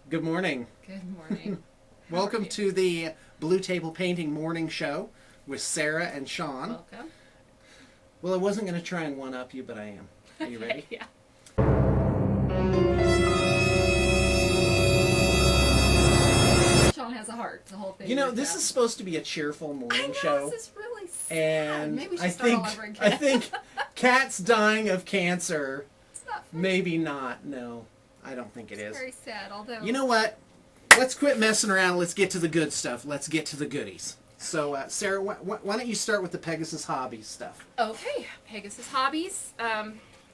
Good morning. Good morning. Welcome to the Blue Table Painting Morning Show with Sarah and Sean. Welcome. Well, I wasn't going to try and one-up you, but I am. Are you ready? Yeah. Sean has a heart. The whole thing. You know, this is supposed to be a cheerful morning show. This is really sad. And maybe we should start all over again. I think Kat's dying of cancer. It's not funny. Maybe not. No, I don't think it is. It's very sad, although... You know what? Let's quit messing around. Let's get to the good stuff. Let's get to the goodies. So, Sarah, why don't you start with the Pegasus Hobby stuff? Okay. Pegasus Hobbies.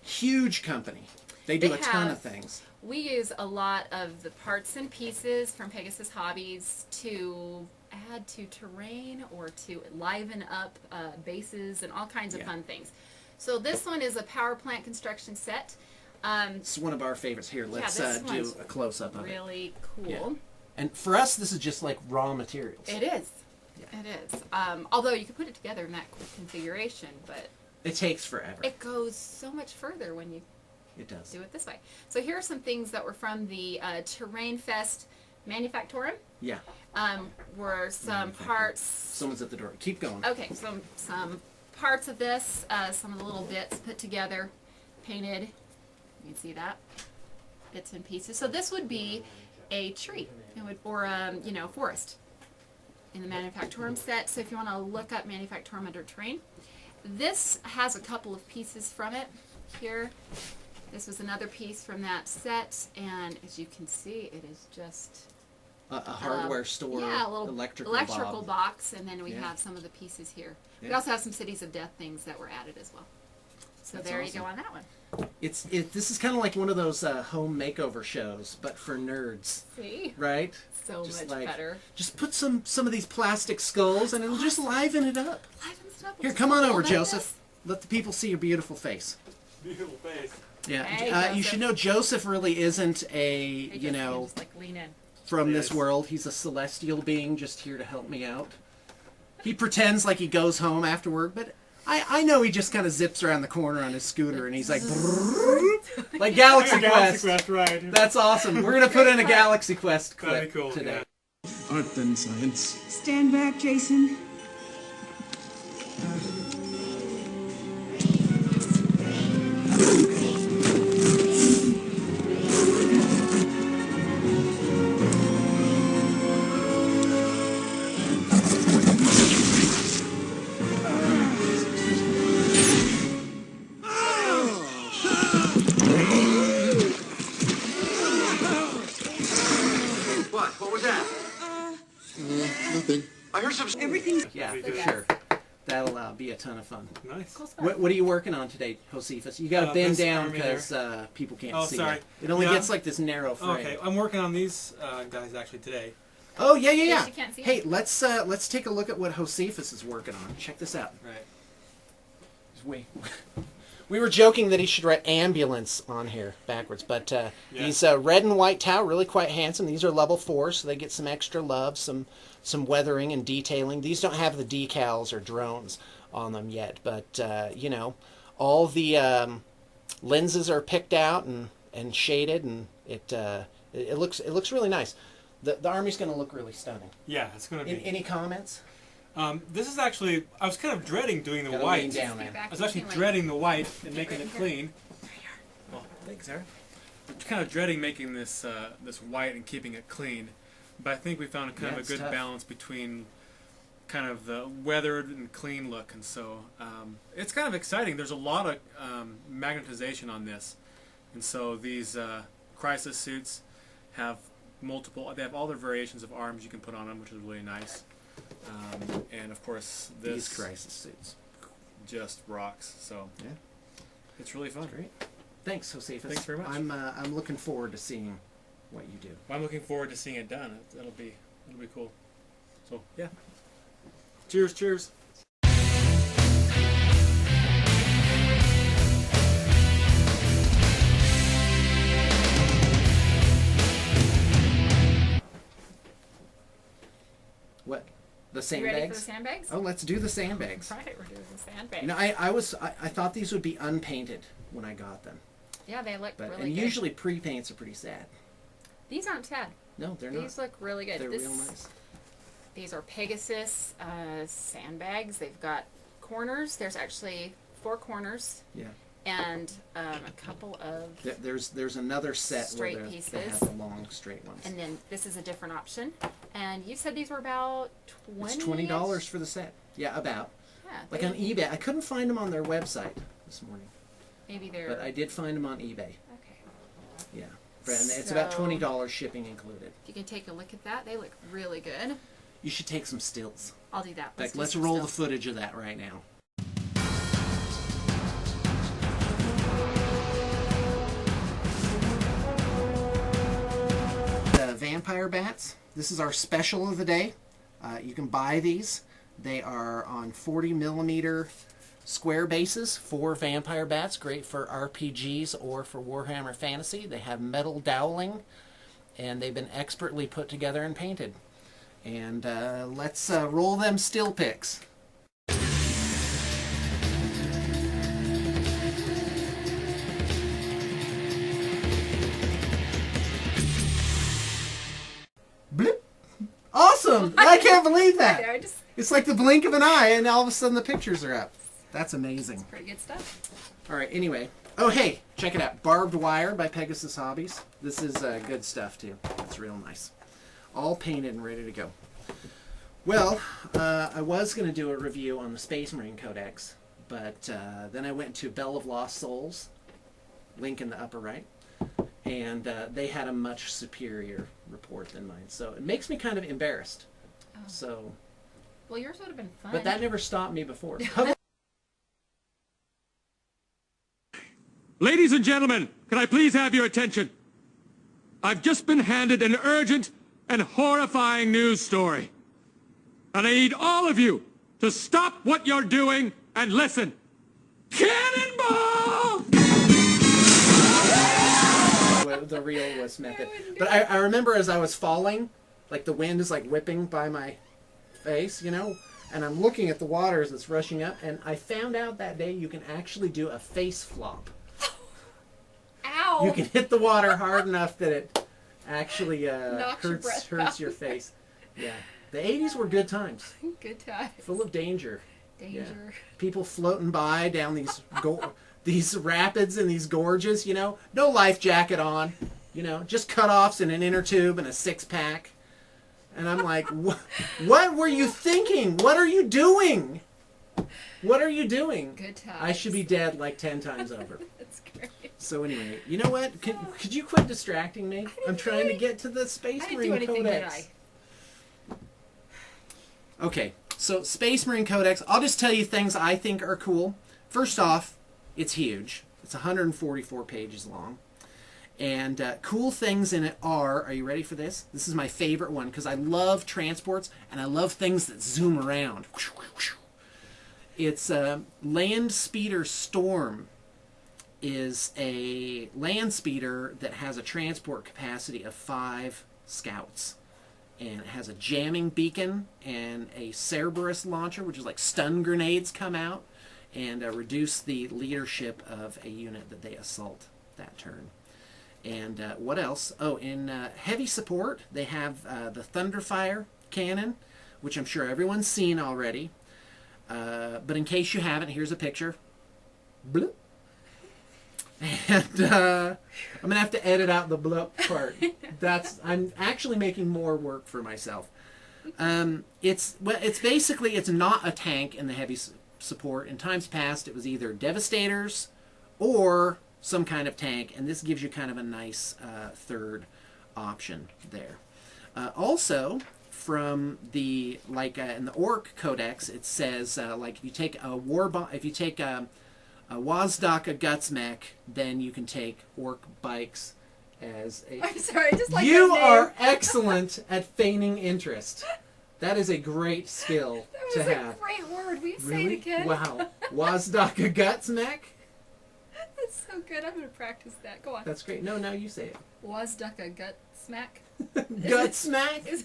Huge company. They do a ton of things. We use a lot of the parts and pieces from Pegasus Hobbies to add to terrain or to liven up bases and all kinds of fun things. So this one is a power plant construction set. It's one of our favorites. Here, let's do a close-up of it. Really cool. Yeah. And for us, this is just like raw materials. It is. Yeah. It is. Although you could put it together in that configuration, but... It takes forever. It goes so much further when you do it this way. So here are some things that were from the Terrain Fest Manufactorum. Yeah. Were some parts... Someone's at the door. Keep going. Okay, some parts of this, some of the little bits put together, painted. You can see that. Bits and pieces. So this would be a tree, or you know, forest in the Manufactorum set. So if you want to look up Manufactorum under terrain, this has a couple of pieces from it here. This was another piece from that set, and as you can see, it is just a hardware store, yeah, a little electrical box, and then we have some of the pieces here. We also have some Cities of Death things that were added as well. So That's there awesome. you go on that one. This is kind of like one of those home makeover shows, but for nerds. See? Right? So just much better. Just put some of these plastic skulls, and it'll just liven it up. Livens it up. Here, come on over, Joseph. Let the people see your beautiful face. Beautiful face. Yeah, Hey, you should know Joseph really isn't a, Hey, you know, just like lean in. from this world. He's a celestial being just here to help me out. He pretends like he goes home after work, but I know he just kind of zips around the corner on his scooter and he's like, like Galaxy Quest. Quest, right. That's awesome. We're going to put in a Galaxy Quest clip That'd be cool, today. yeah. Art then science. Stand back, Jason. What was that? Nothing. I heard some... Everything's... Yeah, for sure. That'll be a ton of fun. Nice. What are you working on today, Josephus? You got to bend this down army because people can't see sorry. it. It only Yeah. gets like this narrow frame. Okay, I'm working on these guys actually today. Oh, yeah. You can't see Hey, it. let's take a look at what Josephus is working on. Check this out. Right. We were joking that he should write ambulance on here backwards, but these red and white tau, really quite handsome. These are level 4, so they get some extra love, some weathering and detailing. These don't have the decals or drones on them yet, but you know, all the lenses are picked out and shaded, and it looks really nice. The army's going to look really stunning. Yeah, it's going to be. Any comments? This is actually, I was kind of dreading doing the Gotta white. lean down, man. I was actually dreading the white and making it clean. Oh, thanks, Sarah. I'm kind of dreading making this this white and keeping it clean, but I think we found a good tough. balance between kind of the weathered and clean look, and so it's kind of exciting. There's a lot of magnetization on this, and so these crisis suits have multiple. They have all their variations of arms you can put on them, which is really nice. And of course, These this crisis suits. just rocks. So Yeah. it's really fun. Great. Thanks, Josephus. Thanks very much. I'm looking forward to seeing what you do. I'm looking forward to seeing it done. It'll be cool. So yeah. Cheers, cheers. What? The You ready for the sandbags? sandbags? Oh, let's do the sandbags. Right, we're doing the sandbags. You know, I thought these would be unpainted when I got them. Yeah, they look But really and good. usually pre-paints are pretty sad. These aren't sad. No, they're not. These look really good. They're real nice. These are Pegasus sandbags. They've got corners. There's actually 4 corners. Yeah. And a couple of there's another set straight where pieces. they have the long straight ones. And then this is a different option. And you said these were about It's $20 for the set. Yeah, about. Yeah, Like on eBay. I couldn't find them on their website this morning. maybe they're But I did find them on eBay. okay. Yeah. And it's about So- $20 shipping included. If you can take a look at that, they look really good. You should take some stills. I'll do that. Like, do let's some roll still. the footage of that right now. The vampire bats. This is our special of the day. You can buy these. They are on 40mm square bases for vampire bats. Great for RPGs or for Warhammer Fantasy. They have metal doweling, and they've been expertly put together and painted. And let's roll them still pics. Bloop. Awesome! I can't believe that. I just It's like the blink of an eye, and all of a sudden the pictures are up. That's amazing. pretty good stuff. All right, anyway. Oh, hey, check it out. Barbed Wire by Pegasus Hobbies. This is good stuff, too. It's real nice. All painted and ready to go. Well, I was going to do a review on the Space Marine Codex, but then I went to Bell of Lost Souls, link in the upper right, and they had a much superior report than mine. So it makes me kind of embarrassed. Oh. So, Well, yours would have been fun. but that never stopped me before. Ladies and gentlemen, can I please have your attention? I've just been handed an urgent and horrifying news story. And I need all of you to stop what you're doing and listen. Cannonball! The realist method. But I remember as I was falling, like the wind is like whipping by my face, you know, and I'm looking at the water as it's rushing up, and I found out that day you can actually do a face flop. Ow! You can hit the water hard enough that it actually Knocks your breath hurts out. your face. Yeah. The 80s were good times. Good times. Full of danger. Danger. People floating by down these these rapids and these gorges, you know. No life jacket on, you know. Just cutoffs and an inner tube and a 6-pack. And I'm like, what were you thinking? What are you doing? What are you doing? Good times. I should be dead like 10 times over. That's great. So anyway, you know what? Could you quit distracting me? I'm trying to get to the Space I didn't Marine do anything, did Codex. I? Okay, so Space Marine Codex, I'll just tell you things I think are cool. First off, it's huge. It's 144 pages long. And cool things in it are you ready for this? This is my favorite one because I love transports and I love things that zoom around. It's Land Speeder Storm is a land speeder that has a transport capacity of 5 scouts. And it has a jamming beacon and a Cerberus launcher, which is like stun grenades come out and reduce the leadership of a unit that they assault that turn. And what else? Oh, in heavy support, they have the Thunderfire cannon, which I'm sure everyone's seen already. But in case you haven't, here's a picture. Bloop. And I'm gonna have to edit out the bloop part. I'm actually making more work for myself. It's basically not a tank in the heavy support. In times past, it was either Devastators or some kind of tank, and this gives you kind of a nice third option there. Also, from the in the Orc Codex, it says like if you take a Wazdaka Gutsmech, then you can take Orc Bikes as a... I'm sorry, I just like You that name. are excellent at feigning interest. That is a great skill That to was have. a great word. Will you say Really? it again? Wow. Wazdaka Gutsmech? That's so good. I'm going to practice that. Go on. That's great. No, now you say it. Wazdaka gut smack. Gutsmack? Is